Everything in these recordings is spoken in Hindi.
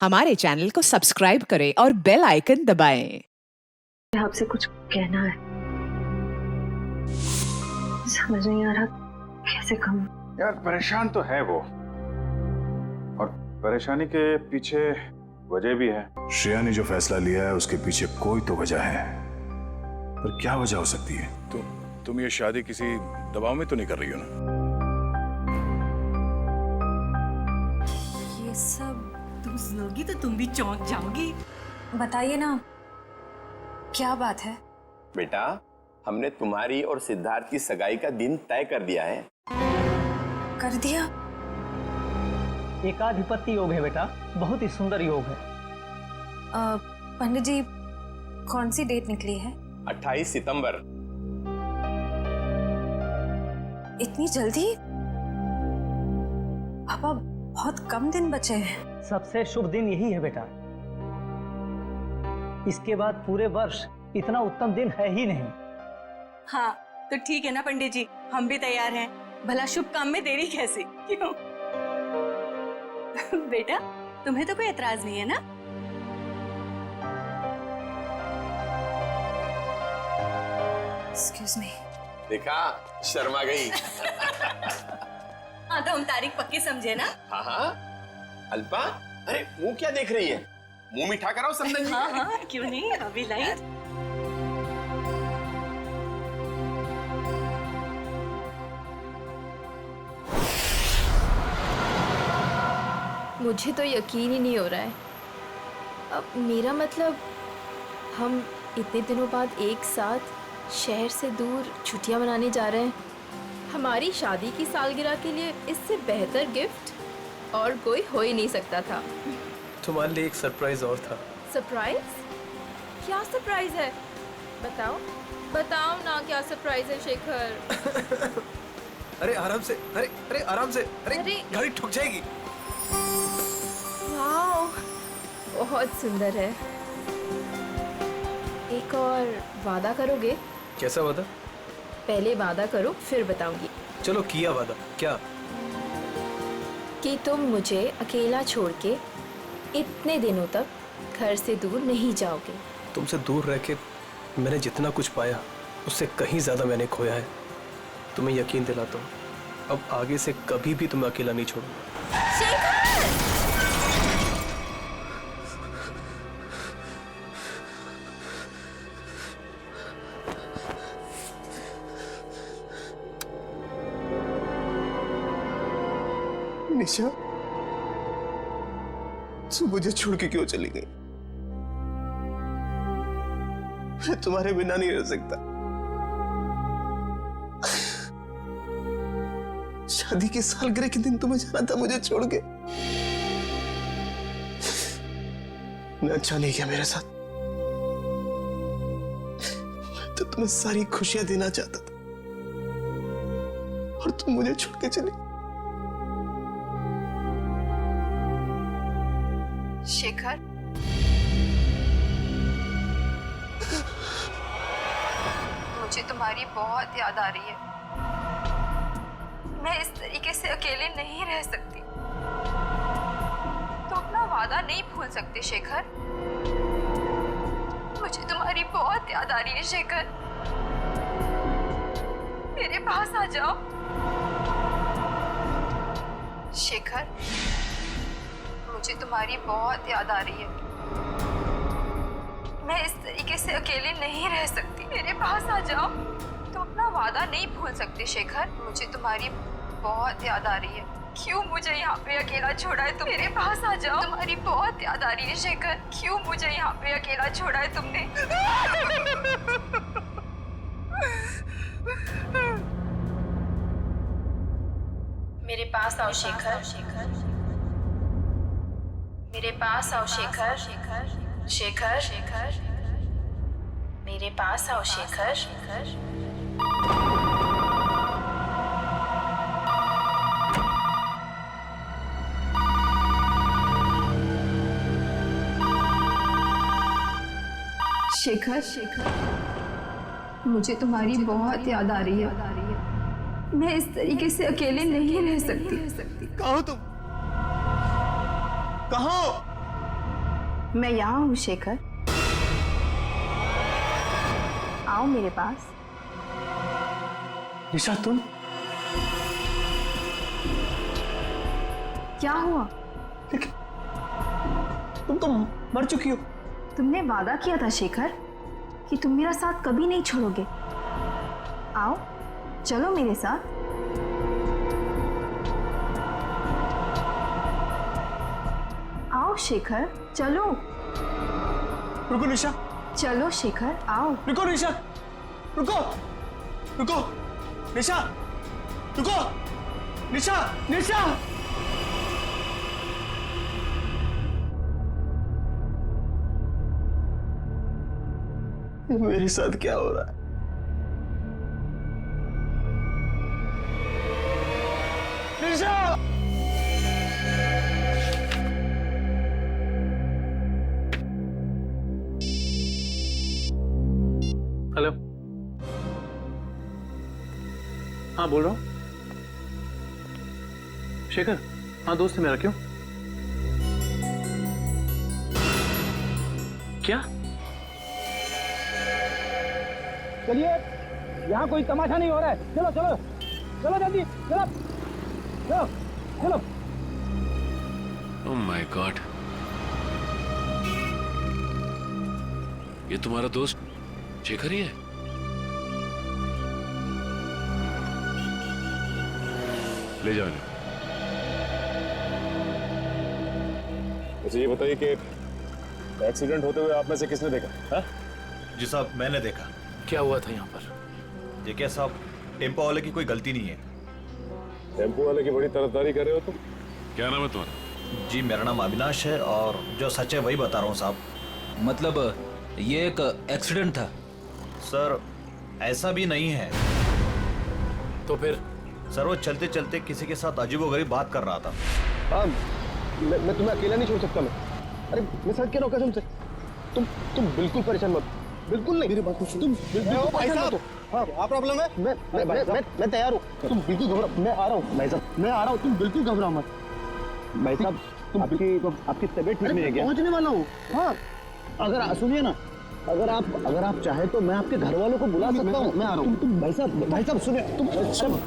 हमारे चैनल को सब्सक्राइब करें और बेल आइकन दबाएं। आपसे कुछ कहना है, समझ नहीं आ रहा कैसे कहूँ। यार परेशान तो है वो, और परेशानी के पीछे वजह भी है। श्रेया ने जो फैसला लिया है उसके पीछे कोई तो वजह है, पर क्या वजह हो सकती है? तुम ये शादी किसी दबाव में तो नहीं कर रही हो ना? ये सब तुम सुनोगी तो तुम भी चौंक जाओगी। बताइए ना, क्या बात है? बेटा, हमने तुम्हारी और सिद्धार्थ की सगाई का दिन तय कर दिया है। कर दिया? एकाधिपत्य योग है बेटा, बहुत ही सुंदर योग है। पंडित जी, कौन सी डेट निकली है? 28 सितंबर। इतनी जल्दी? पापा, बहुत कम दिन बचे हैं। सबसे शुभ दिन यही है बेटा, इसके बाद पूरे वर्ष इतना उत्तम दिन है ही नहीं। हाँ तो ठीक है ना पंडित जी, हम भी तैयार हैं। भला शुभ काम में देरी कैसी, क्यों? बेटा, तुम्हें तो कोई एतराज नहीं है ना? Excuse me. देखा, शर्मा गई। हाँ तो हम तारीख पक्की समझे ना? हाँ हाँ। अल्पा, अरे मुंह क्या देख रही है? मुंह मीठा कराओ संदन जी। हाँ हाँ, क्यों नहीं, अभी लाइट। मुझे तो यकीन ही नहीं हो रहा है। अब मेरा मतलब, हम इतने दिनों बाद एक साथ शहर से दूर छुट्टियां मनाने जा रहे हैं। हमारी शादी की सालगिरह के लिए इससे बेहतर गिफ्ट और कोई हो ही नहीं सकता था। तुम्हारे लिए एक सरप्राइज और था। सरप्राइज? क्या सरप्राइज है? बताओ बताओ ना, क्या सरप्राइज है शेखर? अरे आराम से, अरे अरे आराम से, अरे गाड़ी ठुक जाएगी। वाओ, बहुत सुंदर है। एक और वादा करोगे? कैसा वादा? पहले वादा करो फिर बताऊंगी। चलो किया वादा। क्या? कि तुम मुझे अकेला छोड़ के इतने दिनों तक घर से दूर नहीं जाओगे। तुमसे दूर रह के मैंने जितना कुछ पाया उससे कहीं ज्यादा मैंने खोया है। तुम्हें यकीन दिलाता हूँ, अब आगे से कभी भी तुम्हें अकेला नहीं छोड़ूंगा। शेखर! निशा, तू मुझे छोड़ के क्यों चली गई? मैं तुम्हारे बिना नहीं रह सकता। शादी की सालगिरह के दिन तुम्हें जाना था मुझे छोड़ के। मैं अच्छा नहीं किया मेरे साथ। मैं तो तुम्हें सारी खुशियां देना चाहता था और तुम मुझे छोड़ के चली। शेखर, मुझे तुम्हारी बहुत याद आ रही है। मैं इस तरीके से अकेले नहीं रह सकती। तो अपना वादा नहीं भूल सकते शेखर। मुझे तुम्हारी बहुत याद आ रही है शेखर। मेरे पास आ जाओ शेखर। मुझे तुम्हारी बहुत याद आ रही है। मैं इस तरीके से अकेले नहीं रह सकती। मेरे पास आ जाओ। तो अपना वादा नहीं भूल सकते शेखर। मुझे तुम्हारी बहुत याद आ रही है। क्यों मुझे यहाँ पे अकेला छोड़ा है तुम? मेरे पास आ जाओ। तुम्हारी बहुत याद आ रही है शेखर। क्यों मुझे यहाँ पे अकेला छोड़ा है तुमने? मेरे पास आओ शेखर। मेरे पास आओ शेखर। शेखर, शेखर, मेरे पास आओ शेखर। शेखर, शेखर, मुझे तुम्हारी बहुत याद आ रही है। मैं इस तरीके से अकेले नहीं रह सकती। कहाँ हो तुम? कहाँ हो? मैं यहाँ हूँ शेखर, आओ मेरे पास। निशा तुम? क्या हुआ? तुम तो मर चुकी हो। तुमने वादा किया था शेखर कि तुम मेरा साथ कभी नहीं छोड़ोगे। आओ चलो मेरे साथ। आओ शेखर चलो। रुको निशा, चलो शेखर आओ। रुको निशा, रुको, रुको, निशा, रुको, निशा, निशा। मेरे साथ क्या हो रहा है? निशा! हेलो, हाँ बोल रहा हूँ। शेखर, हाँ दोस्त है मेरा, क्यों? क्या? चलिए, यहाँ कोई तमाशा नहीं हो रहा है। चलो चलो चलो जल्दी, चलो चलो चलो। ओह माय गॉड, ये तुम्हारा दोस्त शेखर ही है? ले जाओ इन्हें। मुझे ये बताइए कि एक्सीडेंट होते हुए आप में से किसने देखा? हाँ? जी साहब, मैंने देखा। क्या हुआ था यहाँ पर? देखिए साहब, टेम्पो वाले की कोई गलती नहीं है। टेम्पो वाले की बड़ी तरफदारी कर रहे हो तुम? क्या नाम है तुम्हारा? जी मेरा नाम अविनाश है और जो सच है वही बता रहा हूँ साहब। मतलब ये एक एक्सीडेंट था? सर ऐसा भी नहीं है। तो फिर? सर वो चलते चलते किसी के साथ अजीबोगरीब बात कर रहा था। हाँ, मैं तुम्हें अकेला नहीं छोड़ सकता। मैं अरे मैं साथ क्या रहा कसम से। तुम बिल्कुल परेशान मत, बिल्कुल नहीं। मेरी बात को सुन। तुम बिल्कुल भाई साहब। हाँ, क्या प्रॉब्लम है? मैं तैयार हूँ। तुम बिल्कुल घबरा, मैं आ रहा हूँ भाई साहब, मैं आ रहा हूँ। तुम बिल्कुल घबरा मत भाई साहब। आपकी तबीयत ठीक नहीं है क्या? पहुँचने वाला हूँ। हाँ, अगर सुनिए ना, अगर आप चाहे तो मैं आपके घर वालों को बुला सकता हूँ। मैं आ रहा हूँ। तुम भाई साहब सुनिए। तुम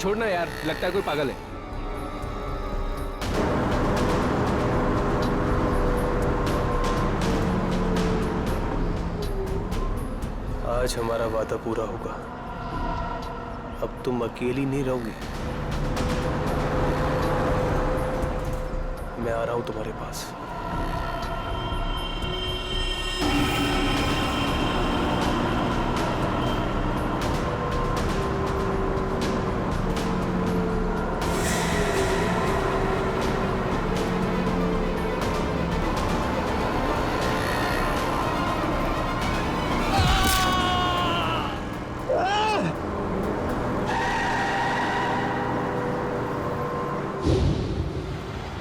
छोड़ना यार, लगता है कोई पागल है। आज हमारा वादा पूरा होगा। अब तुम अकेली नहीं रहोगी। मैं आ रहा हूं तुम्हारे पास।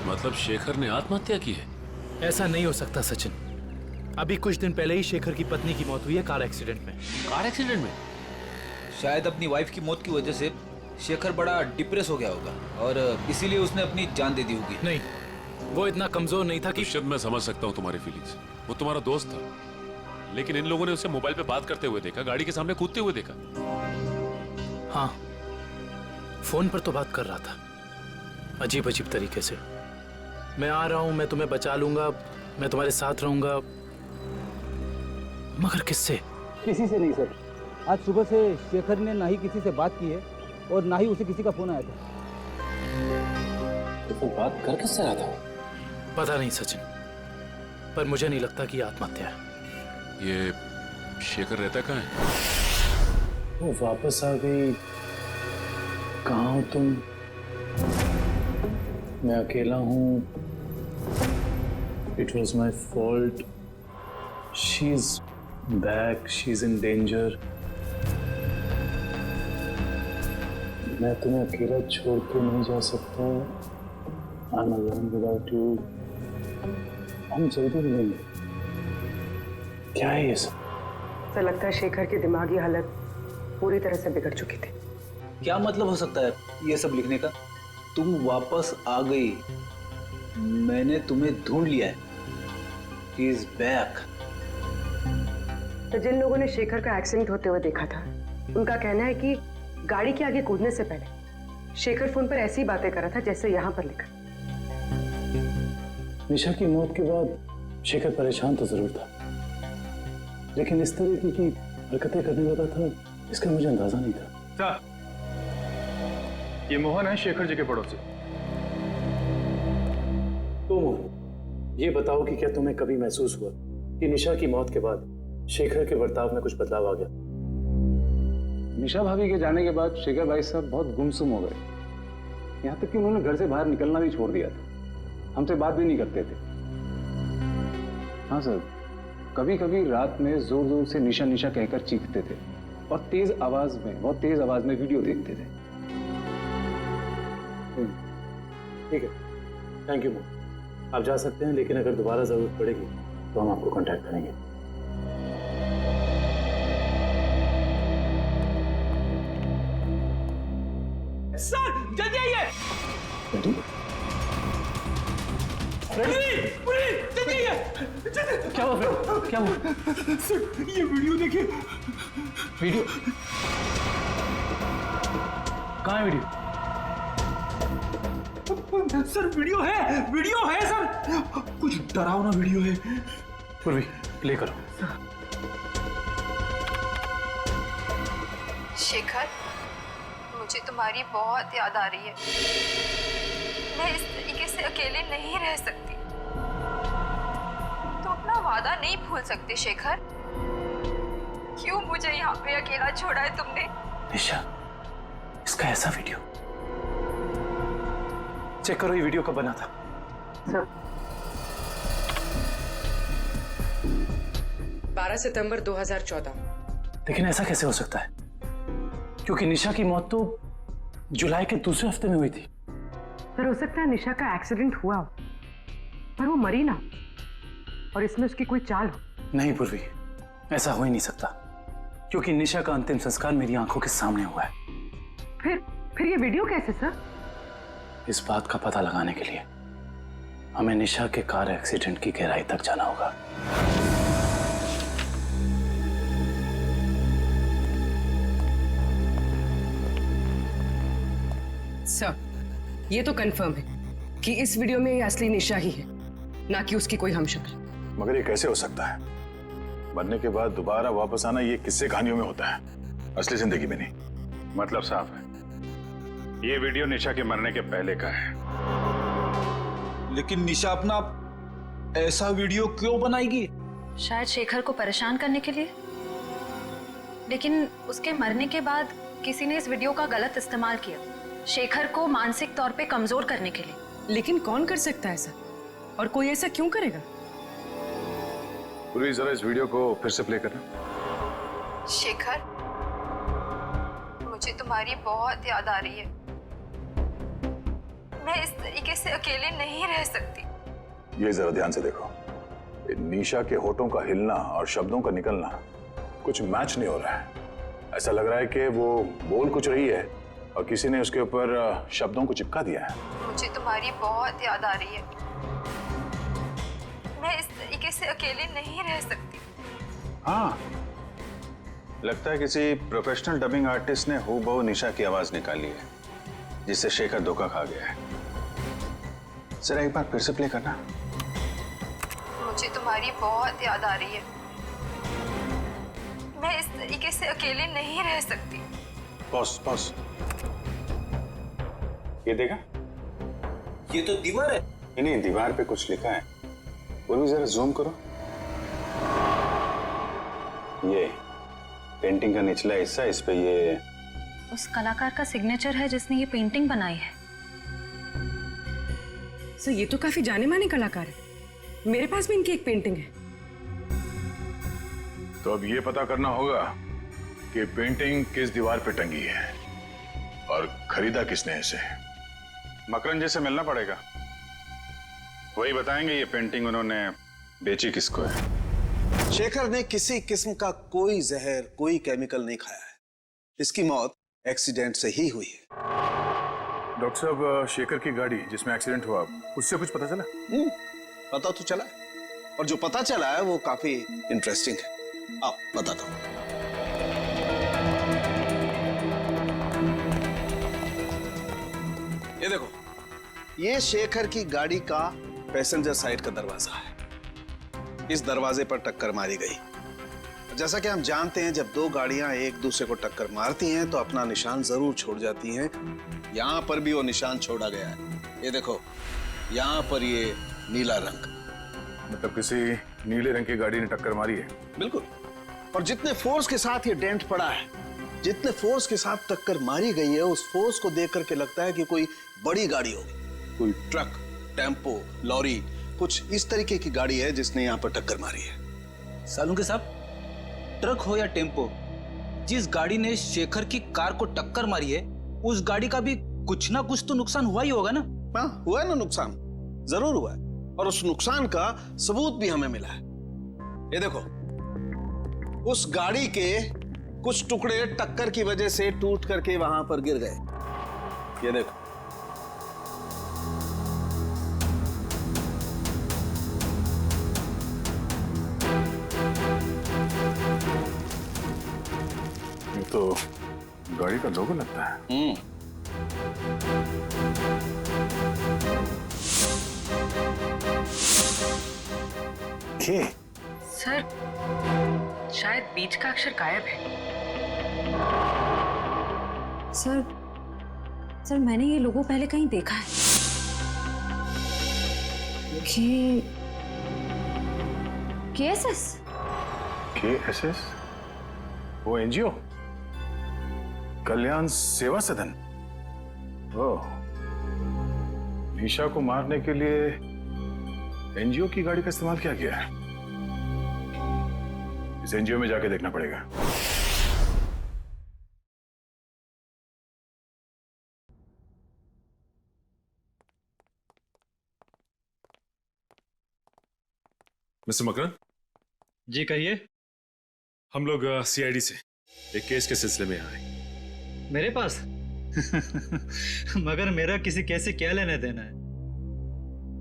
मतलब शेखर ने आत्महत्या की है? ऐसा नहीं हो सकता सचिन। अभी कुछ दिन पहले ही शेखर की पत्नी की मौत हुई है कार एक्सीडेंट में। कार एक्सीडेंट में? शायद अपनी वाइफ की मौत की वजह से शेखर बड़ा डिप्रेस हो गया होगा और इसीलिए उसने अपनी जान दे दी होगी। नहीं, वो इतना कमजोर नहीं था कि। शायद मैं समझ सकता हूँ तुम्हारी फीलिंग्स। वो तुम्हारा दोस्त था, लेकिन इन लोगों ने उसे मोबाइल पे बात करते हुए देखा, गाड़ी के सामने कूदते हुए देखा। हाँ, फोन पर तो बात कर रहा था, अजीब अजीब तरीके से। मैं आ रहा हूं, मैं तुम्हें बचा लूंगा, मैं तुम्हारे साथ रहूंगा, मगर किससे? किसी से नहीं सर। आज सुबह से शेखर ने ना ही किसी से बात की है और ना ही उसे किसी का फोन आया था। तो वो बात कर किससे रहा था? पता नहीं सचिन, पर मुझे नहीं लगता कि आत्महत्या है। ये शेखर रहता कहाँ है? वो वापस आ गई। कहाँ हो तुम? मैं अकेला हूँ। It was my fault. She's back. She's in danger. मैं तुम्हें अकेला छोड़ के नहीं जा सकता। I'm alone without you. हम जल्दी मिलेंगे। क्या है ये सब? ऐसा लगता है शेखर की दिमागी हालत पूरी तरह से बिगड़ चुकी थी। क्या मतलब हो सकता है ये सब लिखने का? तुम वापस आ गई, मैंने तुम्हें ढूंढ लिया है। He is back. तो जिन लोगों ने शेखर का एक्सीडेंट होते हुए देखा था, उनका कहना है कि गाड़ी के आगे कूदने से पहले शेखर फोन पर ऐसी बातें कर रहा था जैसे यहाँ पर लिखा। निशा की मौत के बाद शेखर परेशान तो जरूर था, लेकिन इस तरह की हरकतें करने लगा था इसका मुझे अंदाजा नहीं था। सर, ये मोहन है शेखर जी के पड़ोसी। तो मोहन, ये बताओ कि क्या तुम्हें कभी महसूस हुआ कि निशा की मौत के बाद शेखर के बर्ताव में कुछ बदलाव आ गया? निशा भाभी के जाने के बाद शेखर भाई साहब बहुत गुमसुम हो गए। यहाँ तक कि उन्होंने घर से बाहर निकलना भी छोड़ दिया था, हमसे बात भी नहीं करते थे। हाँ सर, कभी कभी रात में जोर जोर से निशा निशा कहकर चीखते थे और बहुत तेज आवाज में वीडियो देखते थे। ठीक है, थैंक यू मोहन। आप जा सकते हैं, लेकिन अगर दोबारा जरूरत पड़ेगी तो हम आपको कांटेक्ट करेंगे। सर जल्दी आइए। जल्दी आइए। क्या हुआ फ्रेंड? क्या हुआ? सर ये वीडियो देखिए। वीडियो कहाँ है? वीडियो सर वीडियो है सर, कुछ डरावना वीडियो है। पूर्वी प्ले करो। शेखर, मुझे तुम्हारी बहुत याद आ रही है। मैं इस तरीके से अकेले नहीं रह सकती। तुम अपना वादा नहीं भूल सकते शेखर। क्यों मुझे यहाँ पे अकेला छोड़ा है तुमने? निशा, इसका ऐसा वीडियो चेक करो। ये वीडियो कब बना था? सर 12 सितंबर 2014। लेकिन ऐसा कैसे हो सकता है, क्योंकि निशा की मौत तो जुलाई के दूसरे हफ्ते में हुई थी। सर हो सकता है निशा का एक्सीडेंट हुआ हो, पर वो मरी ना, और इसमें उसकी कोई चाल हो। नहीं पूर्वी, ऐसा हो ही नहीं सकता, क्योंकि निशा का अंतिम संस्कार मेरी आंखों के सामने हुआ है। फिर ये वीडियो कैसे सर? इस बात का पता लगाने के लिए हमें निशा के कार एक्सीडेंट की गहराई तक जाना होगा। सर, ये तो कंफर्म है कि इस वीडियो में ये असली निशा ही है, ना कि उसकी कोई हमशक्ल। मगर ये कैसे हो सकता है? मरने के बाद दोबारा वापस आना ये किस्से कहानियों में होता है, असली जिंदगी में नहीं। मतलब साफ है, ये वीडियो निशा के मरने के पहले का है। लेकिन निशा अपना ऐसा वीडियो क्यों बनाएगी? शायद शेखर को परेशान करने के लिए, लेकिन उसके मरने के बाद किसी ने इस वीडियो का गलत इस्तेमाल किया, शेखर को मानसिक तौर पे कमजोर करने के लिए। लेकिन कौन कर सकता है ऐसा, और कोई ऐसा क्यों करेगा? पूरी जरा इस वीडियो को फिर से प्ले करना। शेखर, मुझे तुम्हारी बहुत याद आ रही है। मैं इस तरीके से अकेले नहीं रह सकती। ये जरा ध्यान से देखो, निशा के होठों का हिलना और शब्दों का निकलना कुछ मैच नहीं हो रहा है। ऐसा लग रहा है कि वो बोल कुछ रही है और किसी ने उसके ऊपर शब्दों को चिपका दिया है। मुझे तुम्हारी बहुत याद आ रही है। मैं इस तरीके से अकेले नहीं रह सकती। हाँ, लगता है किसी प्रोफेशनल डबिंग आर्टिस्ट ने हूबहू निशा की आवाज निकाली है, जिससे शेखर धोखा खा गया है। जरा एक बार फिर से प्ले करना। मुझे तुम्हारी बहुत याद आ रही है। मैं इस तरीके से अकेले नहीं रह सकती। पॉज। ये देखा? ये तो दीवार है। नहीं, दीवार पे कुछ लिखा है। वो भी जरा जूम करो। ये पेंटिंग का निचला हिस्सा, इस पे ये उस कलाकार का सिग्नेचर है जिसने ये पेंटिंग बनाई है। सर ये तो काफी जाने माने कलाकार है, मेरे पास भी इनकी एक पेंटिंग है। तो अब ये पता करना होगा कि पेंटिंग किस दीवार पे टंगी है और खरीदा किसने इसे। मकरन जी से मिलना पड़ेगा, वही बताएंगे ये पेंटिंग उन्होंने बेची किसको है। शेखर ने किसी किस्म का कोई जहर, कोई केमिकल नहीं खाया है। इसकी मौत एक्सीडेंट से ही हुई है। डॉक्टर साहब, शेखर की गाड़ी जिसमें एक्सीडेंट हुआ, उससे कुछ पता चला? पता तो चला है, और जो पता चला है वो काफी इंटरेस्टिंग है। आप बताता हूं। ये देखो, ये शेखर की गाड़ी का पैसेंजर साइड का दरवाजा है। इस दरवाजे पर टक्कर मारी गई। जैसा कि हम जानते हैं, जब दो गाड़ियां एक दूसरे को टक्कर मारती हैं तो अपना निशान जरूर छोड़ जाती हैं। यहां पर भी वो निशान छोड़ा गया है। ये देखो, यहां पर ये नीला रंग, मतलब किसी नीले रंग की गाड़ी ने टक्कर मारी है। बिल्कुल। और जितने फोर्स के साथ ये डेंट पड़ा है, जितने फोर्स के साथ टक्कर मारी गई है, उस फोर्स को देख करके लगता है कि कोई बड़ी गाड़ी होगी, कोई ट्रक, टेम्पो, लॉरी, कुछ इस तरीके की गाड़ी है जिसने यहाँ पर टक्कर मारी है। सालुंके साहब, ट्रक हो या टेम्पो, जिस गाड़ी ने शेखर की कार को टक्कर मारी है, उस गाड़ी का भी कुछ ना कुछ तो नुकसान हुआ ही होगा ना? हाँ, हुआ है ना नुकसान, जरूर हुआ है। और उस नुकसान का सबूत भी हमें मिला है। ये देखो, उस गाड़ी के कुछ टुकड़े टक्कर की वजह से टूट करके वहां पर गिर गए। ये देखो, ये तो गाड़ी का लोगो लगता है। के? सर, शायद बीच का अक्षर गायब है। सर मैंने ये लोगो पहले कहीं देखा है। KSS? KSS? वो एनजीओ, कल्याण सेवा सदन। ओह, निशा को मारने के लिए एनजीओ की गाड़ी का इस्तेमाल किया गया है। इस एनजीओ में जाके देखना पड़ेगा। मिस्टर मकरन जी, कहिए। हम लोग CID से एक केस के सिलसिले में आए। मेरे पास मगर मेरा किसी केस से क्या लेना देना है?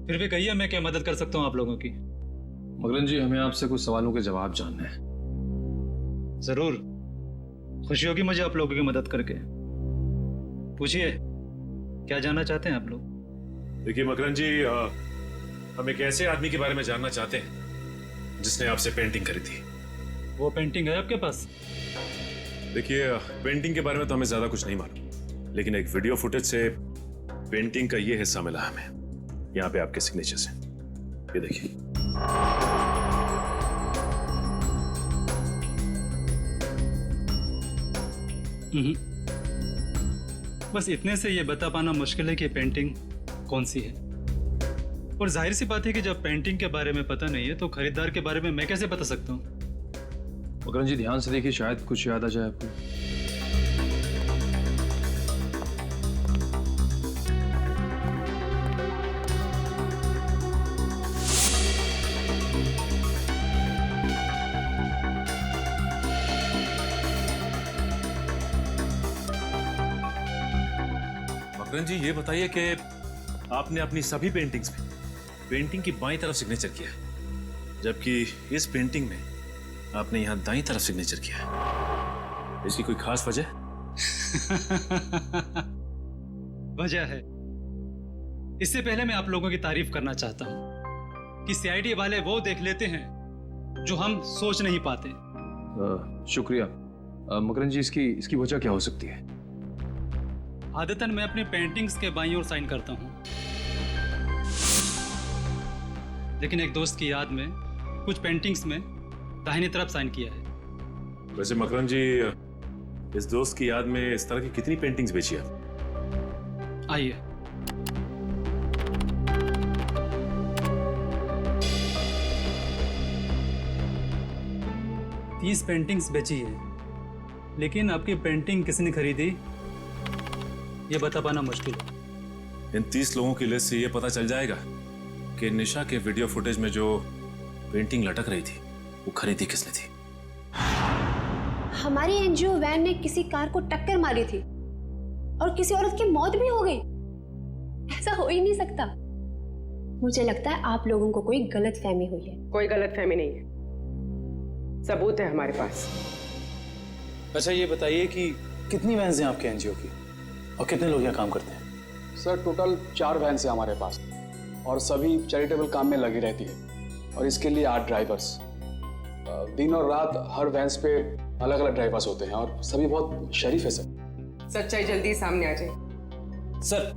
फिर भी कहिए, मैं क्या मदद कर सकता हूँ आप लोगों की? मकरन जी, हमें आपसे कुछ सवालों के जवाब जानने हैं। जरूर, खुशी होगी मुझे आप लोगों की मदद करके। पूछिए, क्या जानना चाहते हैं आप लोग? देखिए मकरन जी, हम एक ऐसे आदमी के बारे में जानना चाहते हैं जिसने आपसे पेंटिंग करी थी। वो पेंटिंग है आपके पास? देखिए, पेंटिंग के बारे में तो हमें ज्यादा कुछ नहीं मालूम, लेकिन एक वीडियो फुटेज से पेंटिंग का ये हिस्सा मिला हमें। यहाँ पे आपके सिग्नेचर्स हैं, ये देखिए। बस इतने से ये बता पाना मुश्किल है कि पेंटिंग कौन सी है। और जाहिर सी बात है कि जब पेंटिंग के बारे में पता नहीं है तो खरीदार के बारे में मैं कैसे बता सकता हूँ? मकरन जी, ध्यान से देखिए, शायद कुछ याद आ जाए आपको। मकरन जी, ये बताइए कि आपने अपनी सभी पेंटिंग्स में पेंटिंग की बाईं तरफ सिग्नेचर किया है, जबकि इस पेंटिंग में आपने यहां दाईं तरफ सिग्नेचर किया है। इसकी कोई खास वजह? वजह है। इससे पहले मैं आप लोगों की तारीफ करना चाहता हूं कि CID वाले वो देख लेते हैं जो हम सोच नहीं पाते। शुक्रिया। मकरन जी, इसकी वजह क्या हो सकती है? आदतन मैं अपनी पेंटिंग्स के बाईं ओर साइन करता हूं, लेकिन एक दोस्त की याद में कुछ पेंटिंग्स में दाहिनी तरफ साइन किया है। वैसे मकरन जी, इस दोस्त की याद में इस तरह की कितनी पेंटिंग्स बेची आप? आइए, तीस पेंटिंग्स बेची है, लेकिन आपकी पेंटिंग किसने खरीदी ये बता पाना मुश्किल है। इन 30 लोगों की लिस्ट से ये पता चल जाएगा कि निशा के वीडियो फुटेज में जो पेंटिंग लटक रही थी वो खरीदी किसने थी। हमारी NGO वैन ने किसी कार को टक्कर मारी थी और किसी औरत की मौत भी हो गई। ऐसा हो ही नहीं सकता। मुझे लगता है आप लोगों को कोई गलत फहमी हुई है। कोई गलत फहमी नहीं है, सबूत है हमारे पास। अच्छा ये बताइए कि कितनी वैन्स हैं आपके एनजीओ की और कितने लोग यहाँ काम करते हैं? सर टोटल 4 वैन्स हैं हमारे पास और सभी चैरिटेबल काम में लगी रहती है और इसके लिए 8 ड्राइवर्स। दिन और रात हर वैन्स पे अलग अलग ड्राइवर्स होते हैं और सभी बहुत शरीफ है सर। सच्चाई जल्दी सामने आ जाए। सर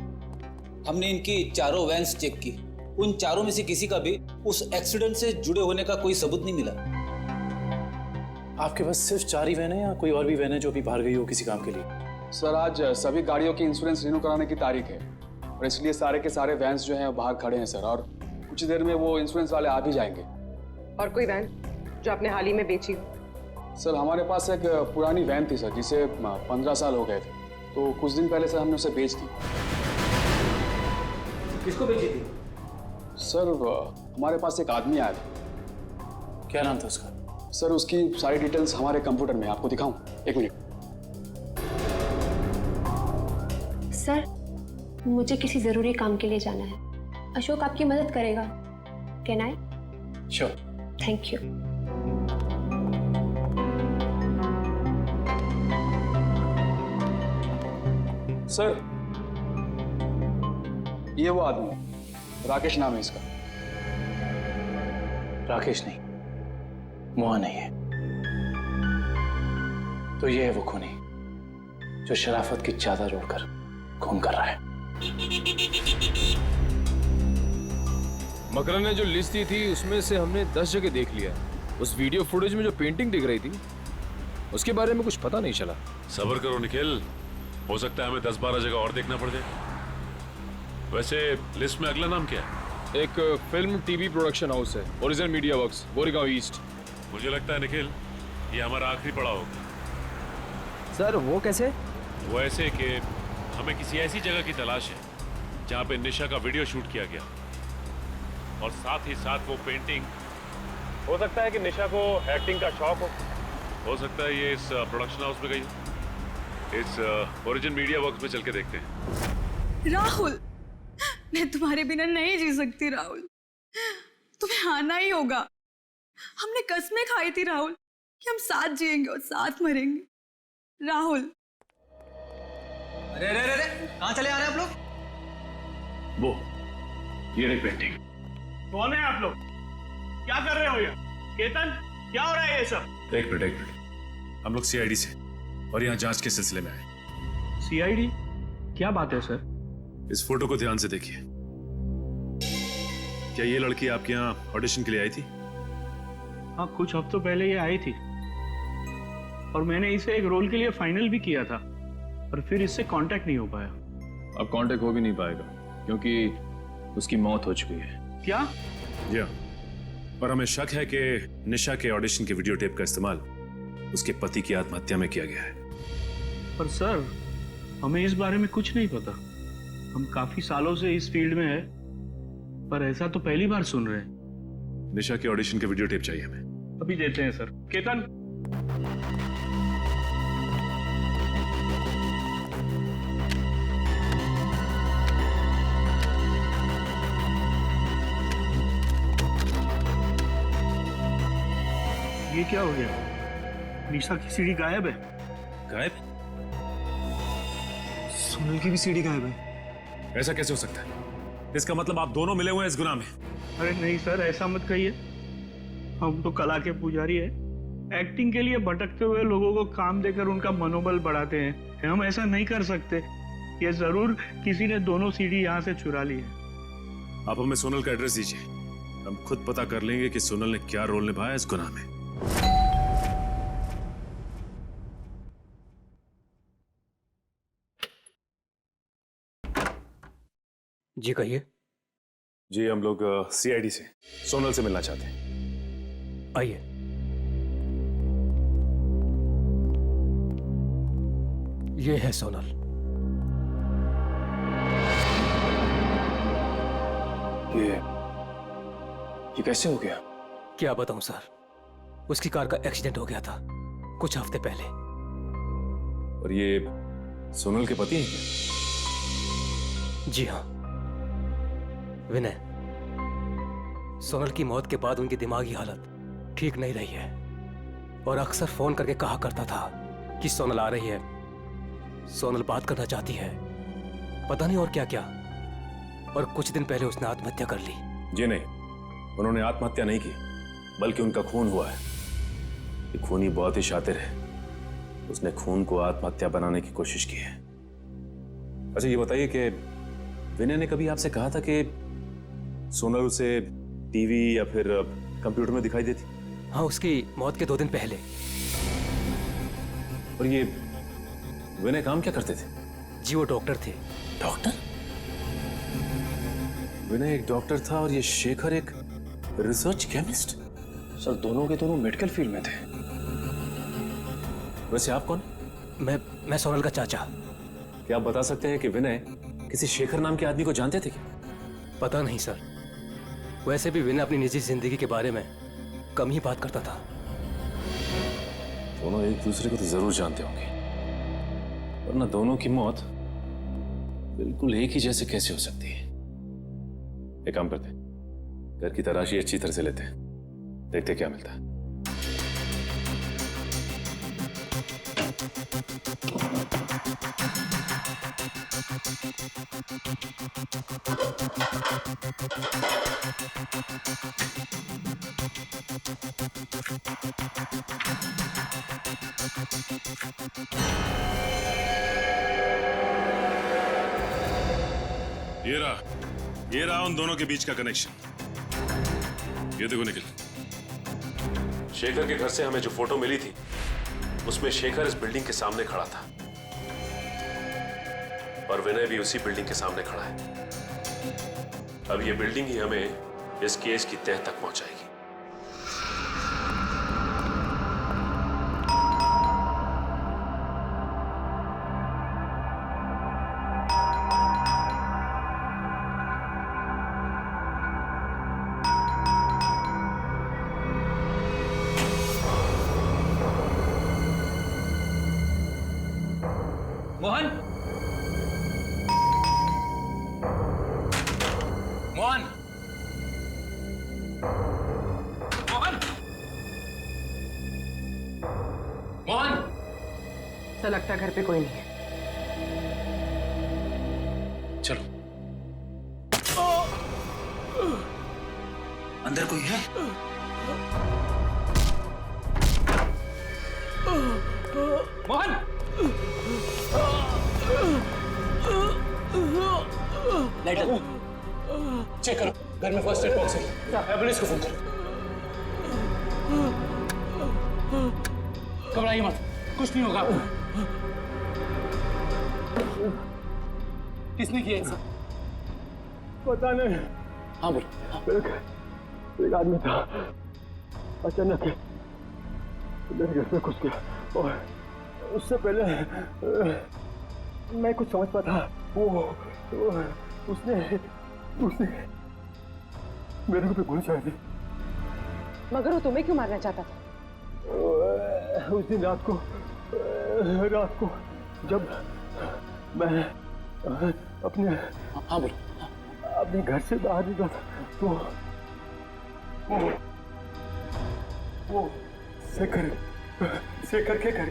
हमने इनकी चारों वैन्स चेक की, उन चारों में से किसी का भी उस एक्सीडेंट से जुड़े होने का कोई सबूत नहीं मिला। आपके पास सिर्फ 4 ही वैन है या कोई और भी वैन है जो अभी बाहर गई हो किसी काम के लिए? सर आज सभी गाड़ियों की इंश्योरेंस रिन्यू कराने की तारीख है और इसलिए सारे के सारे वैन्स जो हैं बाहर खड़े हैं सर, और कुछ देर में वो इंश्योरेंस वाले आ भी जाएंगे। और कोई वैन जो आपने हाल ही में बेची हो? सर हमारे पास एक पुरानी वैन थी सर, जिसे 15 साल हो गए थे, तो कुछ दिन पहले सर हमने उसे बेच दी। किसको बेची थी? सर हमारे पास एक आदमी आया था। क्या नाम था उसका? सर उसकी सारी डिटेल्स हमारे कंप्यूटर में, आपको दिखाऊं? 1 मिनट। सर मुझे किसी जरूरी काम के लिए जाना है। अशोक आपकी मदद करेगा। Can I? Sure. Thank you. Sir ये वो आदमी है, राकेश नाम है इसका। राकेश नहीं, मोहन नहीं है। तो ये है वो खूनी जो शराफत की चादर ओढ़कर खून कर रहा है। मकरन ने जो लिस्ट दी थी उसमें से हमने 10 जगह देख लिया। उस वीडियो फुटेज में जो पेंटिंग दिख रही थी उसके बारे में कुछ पता नहीं चला। सब्र करो निखिल, हो सकता है हमें 10-12 जगह और देखना पड़ जाए। वैसे लिस्ट में अगला नाम क्या है? एक फिल्म टीवी प्रोडक्शन हाउस है, original media works, Goregaon east. मुझे लगता है निखिल ये हमारा आखिरी पड़ाव होगा। सर वो कैसे? वो ऐसे कि हमें किसी ऐसी जगह की तलाश है जहाँ पे निशा का वीडियो शूट किया गया और साथ ही साथ वो पेंटिंग। हो सकता है कि निशा को एक्टिंग का शौक हो सकता है ये इस प्रोडक्शन हाउस में गई हो। इस ओरिजिन मीडिया वर्क्स में चल के देखते हैं। राहुल मैं तुम्हारे बिना नहीं जी सकती राहुल, तुम्हें आना ही होगा। हमने कसमें खाई थी राहुल कि हम साथ जिएंगे और साथ मरेंगे। राहुल अरे अरे अरे कहाँ चले आ रहे हैं आप लोग? वो ये रही पेंटिंग। कौन है आप लोग? क्या कर रहे हो ये? केतन क्या हो रहा है ये सब? एक मिनट हम लोग सीआईडी से और यहाँ जांच के सिलसिले में आए। सीआईडी? क्या बात है सर? इस फोटो को ध्यान से देखिए। क्या ये लड़की आपके यहाँ ऑडिशन के लिए आई थी? हाँ कुछ हफ्तों पहले ये आई थी और मैंने इसे एक रोल के लिए फाइनल भी किया था, पर फिर इससे कांटेक्ट नहीं हो पाया। अब कांटेक्ट हो भी नहीं पाएगा क्योंकि उसकी मौत हो चुकी है। क्या? जी हाँ, पर हमें शक है कि निशा के ऑडिशन के वीडियो टेप का इस्तेमाल उसके पति की आत्महत्या में किया गया है। पर सर हमें इस बारे में कुछ नहीं पता। हम काफी सालों से इस फील्ड में है, पर ऐसा तो पहली बार सुन रहे हैं। निशा के ऑडिशन के वीडियो टेप चाहिए हमें। अभी देते हैं सर। केतन ये क्या हो गया? निशा की सीडी गायब है। गायब? सोनल की भी सीडी गायब है। ऐसा कैसे हो सकता है? इसका मतलब आप दोनों मिले हुए हैं इस गुनाह में। अरे नहीं सर ऐसा मत कहिए, हम तो कला के पुजारी है। एक्टिंग के लिए भटकते हुए लोगों को काम देकर उनका मनोबल बढ़ाते हैं। हम ऐसा नहीं कर सकते। ये जरूर किसी ने दोनों सीडी यहाँ से चुरा ली है। आप हमें सोनल का एड्रेस दीजिए, हम खुद पता कर लेंगे कि सोनल ने क्या रोल निभाया इस गुनाह में। जी कहिए। जी हम लोग सीआईडी से सोनल से मिलना चाहते हैं। आइए। ये है सोनल। ये कैसे हो गया? क्या बताऊं सर, उसकी कार का एक्सीडेंट हो गया था कुछ हफ्ते पहले। और ये सोनल के पति हैं क्या? जी हाँ, विनय, सोनल की मौत के बाद उनकी दिमागी हालत ठीक नहीं रही है और अक्सर फोन करके कहा करता था कि सोनल आ रही है, सोनल बात करना चाहती है, पता नहीं और क्या क्या। और कुछ दिन पहले उसने आत्महत्या कर ली। जी नहीं, उन्होंने आत्महत्या नहीं की, बल्कि उनका खून हुआ है। ये खूनी बहुत ही शातिर है, उसने खून को आत्महत्या बनाने की कोशिश की है। अच्छा ये बताइए कि विनय ने कभी आपसे कहा था कि सोनल उसे टीवी या फिर कंप्यूटर में दिखाई देती? हाँ, उसकी मौत के 2 दिन पहले। और ये विनय काम क्या करते थे? जी वो डॉक्टर थे। डॉक्टर? विनय एक डॉक्टर था और ये शेखर एक रिसर्च केमिस्ट? सर दोनों के दोनों मेडिकल फील्ड में थे। वैसे आप कौन? मैं सोनल का चाचा। क्या आप बता सकते हैं कि विनय किसी शेखर नाम के आदमी को जानते थे क्या? पता नहीं सर, वैसे भी विनय अपनी निजी जिंदगी के बारे में कम ही बात करता था। दोनों एक दूसरे को तो जरूर जानते होंगे, वरना दोनों की मौत बिल्कुल एक ही जैसे कैसे हो सकती है? एक काम करते हैं, घर की तलाशी अच्छी तरह से लेते हैं, देखते क्या मिलता है। ये रहा उन दोनों के बीच का कनेक्शन। ये देखो निखिल, शेखर के घर से हमें जो फोटो मिली थी उसमें शेखर इस बिल्डिंग के सामने खड़ा था और विनय भी उसी बिल्डिंग के सामने खड़ा है। अब ये बिल्डिंग ही हमें इस केस की तह तक पहुंचाएगी। मोहन, मोहन, मोहन, मोहन। ऐसा लगता है घर पे कोई नहीं है। चलो, अंदर कोई है? मोहन, लाइट चेक करो, घर में फर्स्ट एड बॉक्स है, एम्बुलेंस को फोन करो। घबराइए मत, कुछ नहीं होगा आपको। किसने किया ऐसा? पता नहीं। हाँ बोलो। एक आदमी था, अचानक मेरे घर पे घुस गया और उससे पहले मैं कुछ समझ पाता, उसने मेरे को गोली चला दी। मगर वो तुम्हें क्यों मारना चाहता था? उस दिन रात को जब मैं अपने अपने घर से बाहर निकला था तो वो शेखर के घर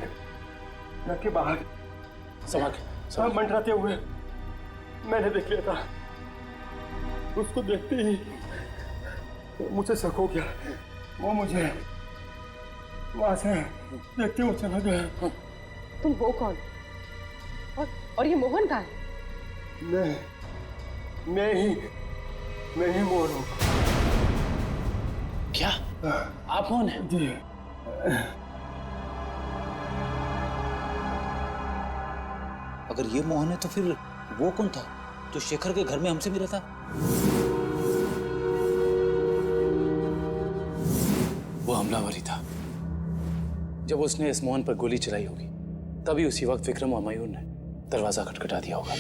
के बाहर सब मंडराते हुए मैंने देख लिया था। उसको देखते ही मुझे शक हो गया, वो मुझे वहां से देखते हुए चला गया। तुम हो कौन? और ये मोहन कहाँ है? मैं ही मोहन हूँ। क्या आप मोहन हैं? जी। अगर ये मोहन है तो फिर वो कौन था जो शेखर के घर में हमसे मिला था? वो हमलावर ही था। जब उसने इस मोहन पर गोली चलाई होगी तभी उसी वक्त विक्रम और मयूर ने दरवाजा खटखटा दिया होगा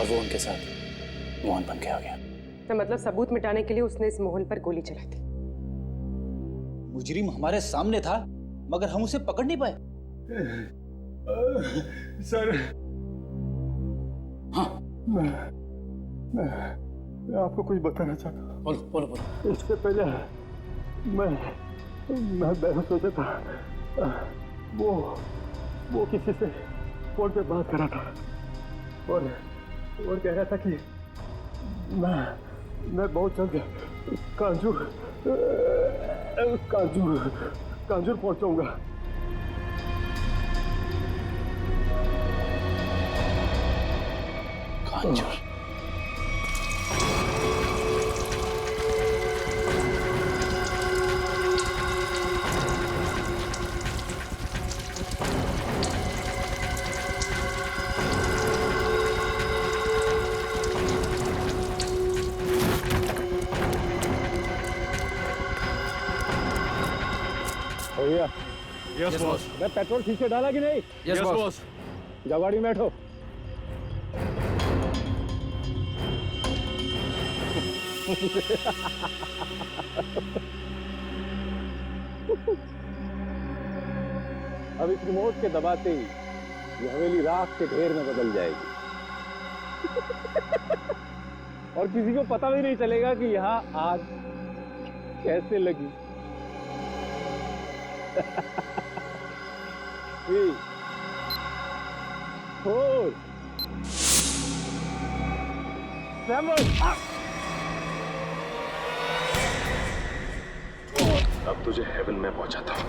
और वो उनके साथ मोहन बन के आ गया। तो मतलब सबूत मिटाने के लिए उसने इस मोहन पर गोली चलाई थी। मुजरिम हमारे सामने था मगर हम उसे पकड़ नहीं पाए। सर, हाँ मैं आपको कुछ बताना चाहता हूँ। बोलो बोलो बोलो। इससे पहले मैं बेहोश हो जाता। वो किसी से फोन पे बात कर रहा था और कह रहा था कि मैं बहुत जल्द कांजूर पहुंचाऊंगा। कांजूर? भैया, यस बॉस। मैं पेट्रोल ठीक से डाला कि नहीं? Yes boss. जाओ गाड़ी में बैठो। अब इस रिमोट के दबाते ही ये हवेली राख के ढेर में बदल जाएगी और किसी को पता भी नहीं चलेगा कि यहाँ आग कैसे लगी। 3, 4, 7। अब तुझे हेवन में पहुंचाता हूं।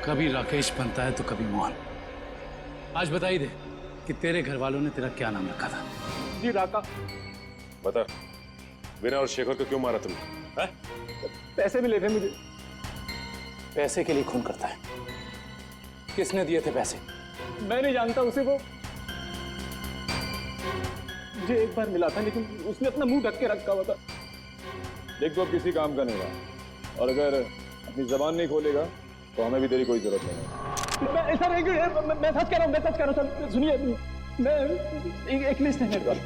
कभी राकेश बनता है तो कभी मोहन। आज बता ही दे कि तेरे घर वालों ने तेरा क्या नाम रखा था। जी राका। बता, विनय और शेखर को क्यों मारा तुमने? पैसे मिले थे मुझे। पैसे के लिए खून करता है? किसने दिए थे पैसे? मैं नहीं जानता उसे। वो मुझे एक बार मिला था लेकिन उसने अपना मुंह ढक के रखा हुआ था। देख, तो किसी काम का नहीं रहा और अगर अपनी जबान नहीं खोलेगा तो हमें भी तेरी कोई जरूरत नहीं है। मैं ऐसा नहीं कि मैं सच कह रहा हूँ, मैं सच कह रहा हूँ। सुनिए, मैं एक लिस्ट है मेरे पास।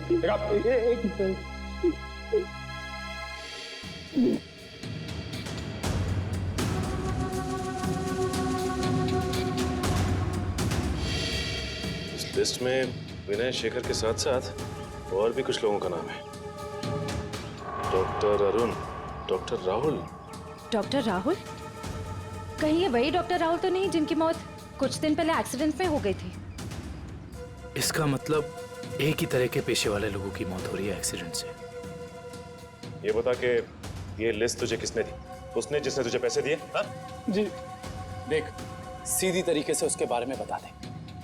इस लिस्ट में विनय शेखर के साथ साथ और भी कुछ लोगों का नाम है। Doctor Arun, doctor Rahul. Doctor Rahul? कहीं ये वही डॉक्टर राहुल तो नहीं जिनकी मौत कुछ दिन पहले एक्सीडेंट में हो गई थी? इसका मतलब एक ही तरह के पेशे वाले लोगों की मौत हो रही है एक्सीडेंट से। ये बता के ये लिस्ट तुझे किसने दी? उसने जिसने तुझे पैसे दिए? हाँ? जी। देख, सीधी तरीके से उसके बारे में बता दे,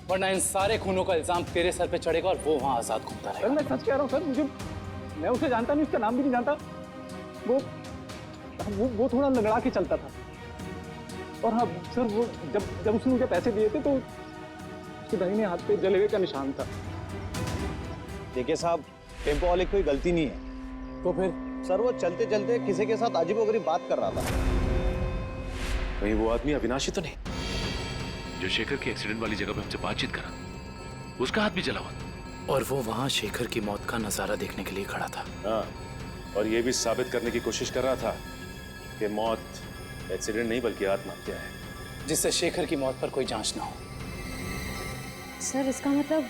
वरना इन सारे खूनों का इल्जाम तेरे सर पे चढ़ेगा और वो वहां आजाद घूमता रहेगा। मैं सच कह रहा हूँ सर, मैं उसे जानता नहीं, उसका नाम भी नहीं जानता। वो थोड़ा लंगड़ा के चलता था। और हाँ सर, वो जब उसने मुझे पैसे दिए थे तो उसके दाहिने हाथ पे जलेबे का निशान था। देखिए साहब, टेम्पो वाले की कोई गलती नहीं है। तो फिर? सर, वो चलते चलते किसी के साथ अजीबोगरीब बात कर रहा था। कहीं वो आदमी अविनाशी तो नहीं जो शेखर की एक्सीडेंट वाली जगह पे हमसे बातचीत करा? उसका हाथ भी जला हुआ और वो वहां शेखर की मौत का नजारा देखने के लिए खड़ा था। हाँ, और ये भी साबित करने की कोशिश कर रहा था कि मौत एक्सीडेंट नहीं बल्कि आत्महत्या है, जिससे शेखर की मौत पर कोई जांच ना हो। सर, इसका मतलब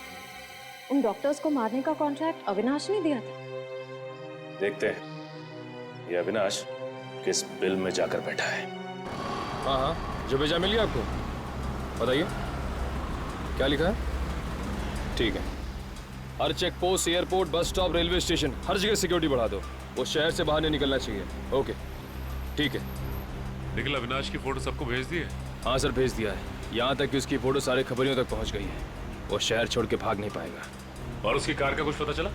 उन डॉक्टर्स को मारने का कॉन्ट्रैक्ट अविनाश ने दिया था? देखते हैं ये अविनाश किस बिल में जाकर बैठा है। हाँ हाँ, जो भेजा मिल गया आपको? बताइए क्या लिखा है? ठीक है, हर check post, airport, bus stop, railway station, हर जगह सिक्योरिटी बढ़ा दो। वो शहर से बाहर नहीं निकलना चाहिए। ओके ठीक है। निखिल अविनाश की फोटो सबको भेज दी है? हाँ सर, भेज दिया है। यहाँ तक कि उसकी फोटो सारे खबरियों तक पहुँच गई है। वो शहर छोड़ के भाग नहीं पाएगा। और उसकी कार का कुछ पता चला?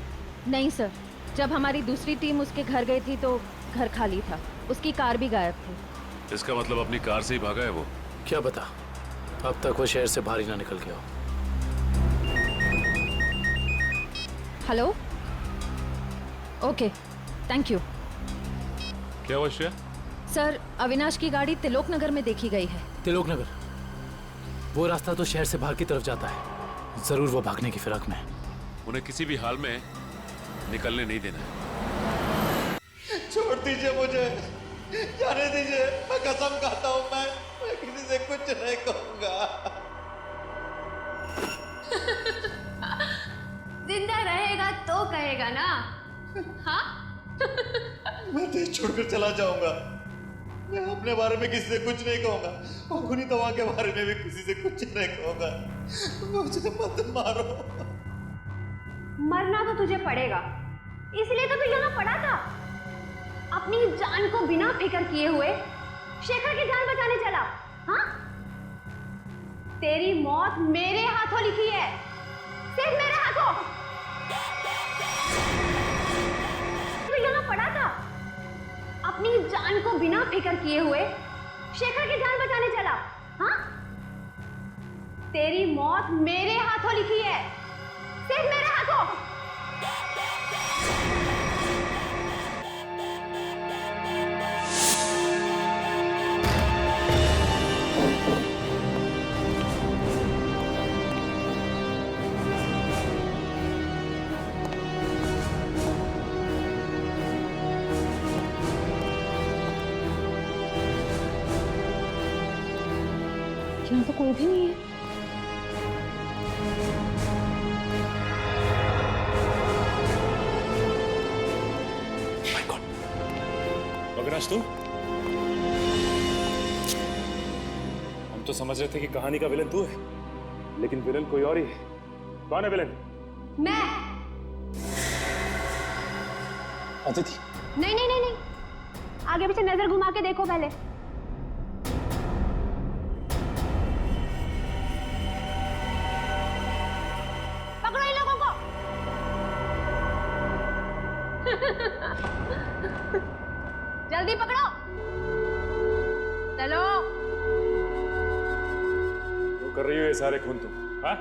नहीं सर, जब हमारी दूसरी टीम उसके घर गई थी तो घर खाली था, उसकी कार भी गायब थी। इसका मतलब अपनी कार से ही भागा है वो? क्या पता, अब तक वो शहर से बाहर ही ना निकल गया हो। Hello, okay, thank you. क्या हुआ श्रेया? सर, अविनाश की गाड़ी तिलोक नगर में देखी गई है। तिलोक नगर? वो रास्ता तो शहर से बाहर की तरफ जाता है। जरूर वो भागने की फिराक में है। उन्हें किसी भी हाल में निकलने नहीं देना है। छोड़ दीजिए मुझे, जाने दीजिए। मैं कसम खाता हूँ, मैं किसी से कुछ नहीं कहूँगा। जिंदा रहेगा तो कहेगा ना? हाँ? मैं देश छोड़कर चला जाऊंगा। मैं अपने बारे में किसी से कुछ नहीं कहूंगा और खुनी दवा के बारे में भी किसी से कुछ नहीं कहूंगा। मुझे मत मारो। मरना तो तुझे पड़ेगा, इसलिए तो तू यहाँ पड़ा था। अपनी जान को बिना फिक्र किए हुए शेखर की जान बचाने चला। हाँ? तेरी मौत मेरे हाथों लिखी है, सिर्फ मेरे हाथों। तू यहाँ पड़ा था, अपनी जान को बिना फिक्र किए हुए शेखर की जान बचाने चला। हाँ? तेरी मौत मेरे हाथों लिखी है, सिर्फ मेरे हाथों। यहाँ तो कोई भी नहीं है। अविनाश, तू? हम तो समझ रहे थे कि कहानी का विलन तू है, लेकिन विलन कोई और ही है। कौन है विलन? मैं। अदिति? नहीं नहीं नहीं नहीं, आगे पीछे नजर घुमा के देखो पहले। पकड़ो इन लोगों को। जल्दी पकड़ो, चलो। वो कर रही हो ये सारे खून तुम? हाँ?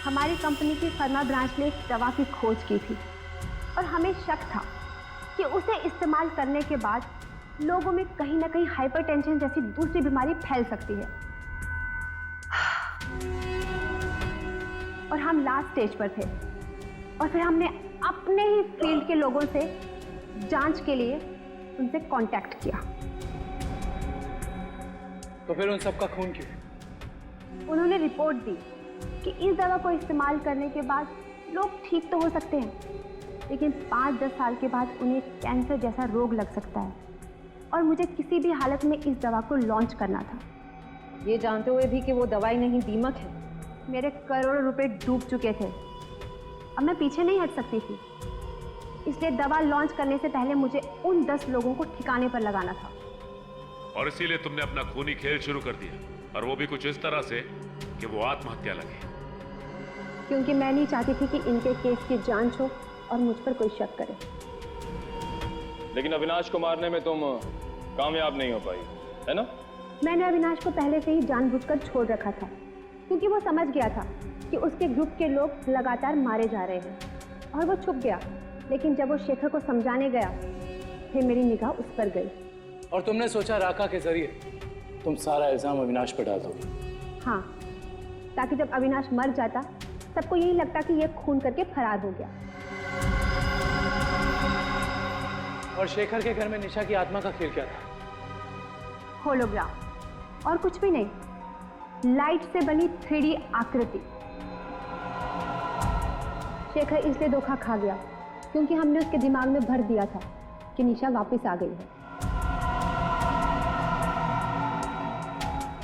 हमारी कंपनी की फर्मा ब्रांच ने एक दवा की खोज की थी और हमें शक था कि उसे इस्तेमाल करने के बाद लोगों में कहीं ना कहीं हाइपरटेंशन जैसी दूसरी बीमारी फैल सकती है। और हम लास्ट स्टेज पर थे और फिर हमने अपने ही फील्ड के लोगों से जांच के लिए उनसे कांटेक्ट किया। तो फिर उन सबका खून क्यों? उन्होंने रिपोर्ट दी कि इस दवा को इस्तेमाल करने के बाद लोग ठीक तो हो सकते हैं, लेकिन 5-10 साल के बाद उन्हें कैंसर जैसा रोग लग सकता है और मुझे किसी भी हालत में इस दवा को लॉन्च करना था, ये जानते हुए भी कि वो दवाई नहीं दीमक है। मेरे करोड़ों रुपए डूब चुके थे, अब मैं पीछे नहीं हट सकती थी। इसलिए दवा लॉन्च करने से पहले मुझे उन 10 लोगों को ठिकाने पर लगाना था। और इसीलिए तुमने अपना खूनी खेल शुरू कर दिया, और वो भी कुछ इस तरह से कि वो आत्महत्या लगे। क्योंकि मैं नहीं चाहती थी कि इनके केस की जांच हो और मुझ पर कोई शक करे। लेकिन अविनाश को मारने में तुम कामयाब नहीं हो पाई, है ना? मैंने अविनाश को पहले से ही जानबूझकर छोड़ रखा था, क्योंकि वो समझ गया था कि उसके ग्रुप के लोग लगातार मारे जा रहे हैं और वो छुप गया। लेकिन जब वो शेखर को समझाने गया, फिर मेरी निगाह उस पर गई। और तुमने सोचा राका के जरिए तुम सारा इल्जाम अविनाश पर डाल दोगे? हाँ, ताकि जब अविनाश मर जाता सबको यही लगता कि ये खून करके फरार हो गया। और शेखर के घर में निशा की आत्मा का खेल क्या था? होलोग्राम, और कुछ भी नहीं, लाइट से बनी 3D आकृति। शेखर इसलिए धोखा खा गया क्योंकि हमने उसके दिमाग में भर दिया था कि निशा वापस आ गई है।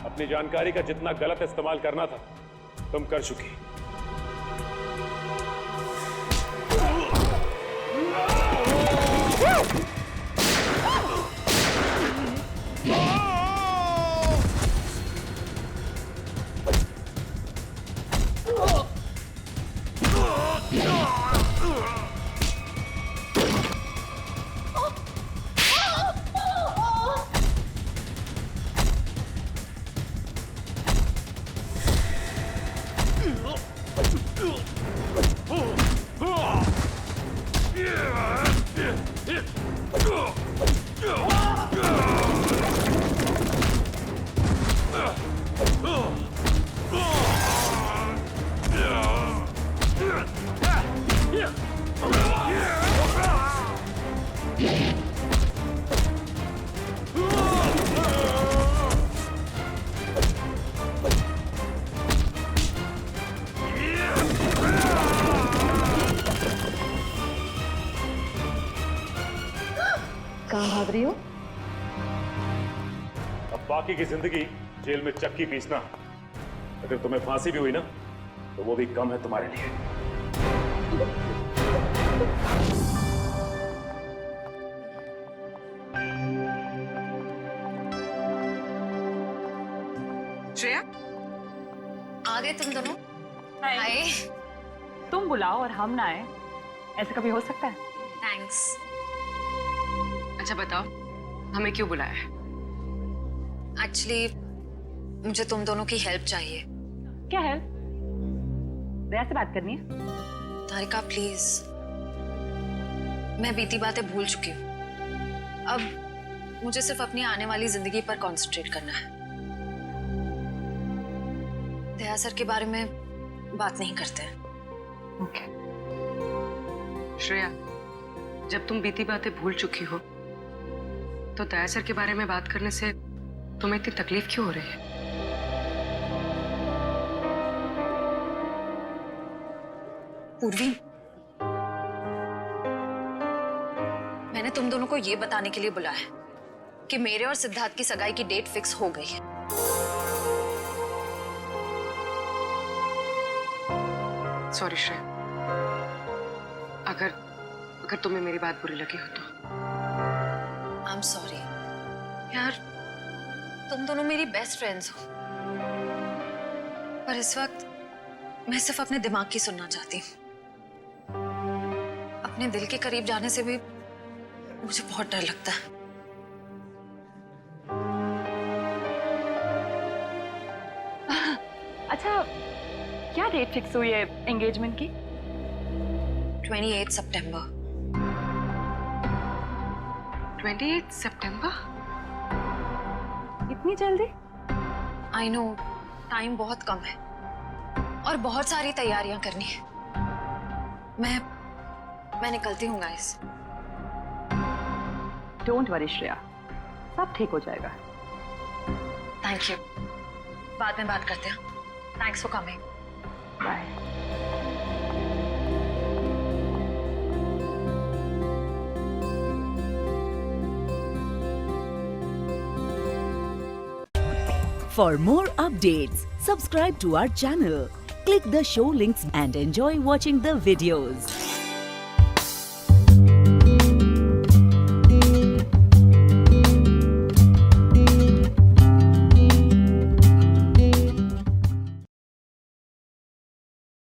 अपनी जानकारी का जितना गलत इस्तेमाल करना था तुम कर चुकी, कहाँ भाग रही हो? अब बाकी की जिंदगी जेल में चक्की पीसना, अगर तुम्हें फांसी भी हुई ना तो वो भी कम है तुम्हारे लिए। श्रेया, आ गए तुम दोनों? हाय। तुम बुलाओ और हम ना आए, ऐसा कभी हो सकता है? थैंक्स। अच्छा बताओ, हमें क्यों बुलाया है? एक्चुअली मुझे तुम दोनों की हेल्प चाहिए। क्या हेल्प? दया से बात करनी है? तारिका प्लीज, मैं बीती बातें भूल चुकी हूँ। अब मुझे सिर्फ अपनी आने वाली जिंदगी पर कंसंट्रेट करना है। दया सर के बारे में बात नहीं करते हैं। ओके। श्रेया, जब तुम बीती बातें भूल चुकी हो तो दया सर के बारे में बात करने से तुम्हें इतनी तकलीफ क्यों हो रही है? पूर्वी, मैंने तुम दोनों को ये बताने के लिए बुलाया है कि मेरे और सिद्धार्थ की सगाई की डेट फिक्स हो गई है। सॉरी श्रेया, अगर तुम्हें मेरी बात बुरी लगी हो तो। आई एम सॉरी यार, तुम दोनों मेरी बेस्ट फ्रेंड्स हो, पर इस वक्त मैं सिर्फ अपने दिमाग की सुनना चाहती हूँ। अपने दिल के करीब जाने से भी मुझे बहुत डर लगता है। अच्छा, क्या डेट फिक्स हुई है एंगेजमेंट की? 28 सितंबर। 28 सितंबर? इतनी जल्दी? आई नो, टाइम बहुत कम है और बहुत सारी तैयारियां करनी है। मैं निकलती हूँ गाइस। डोंट वरी श्रेया, सब ठीक हो जाएगा। थैंक यू, बाद में बात करते हैं। Thanks for coming. Bye. For more updates, subscribe to our channel, click the show links and enjoy watching the videos.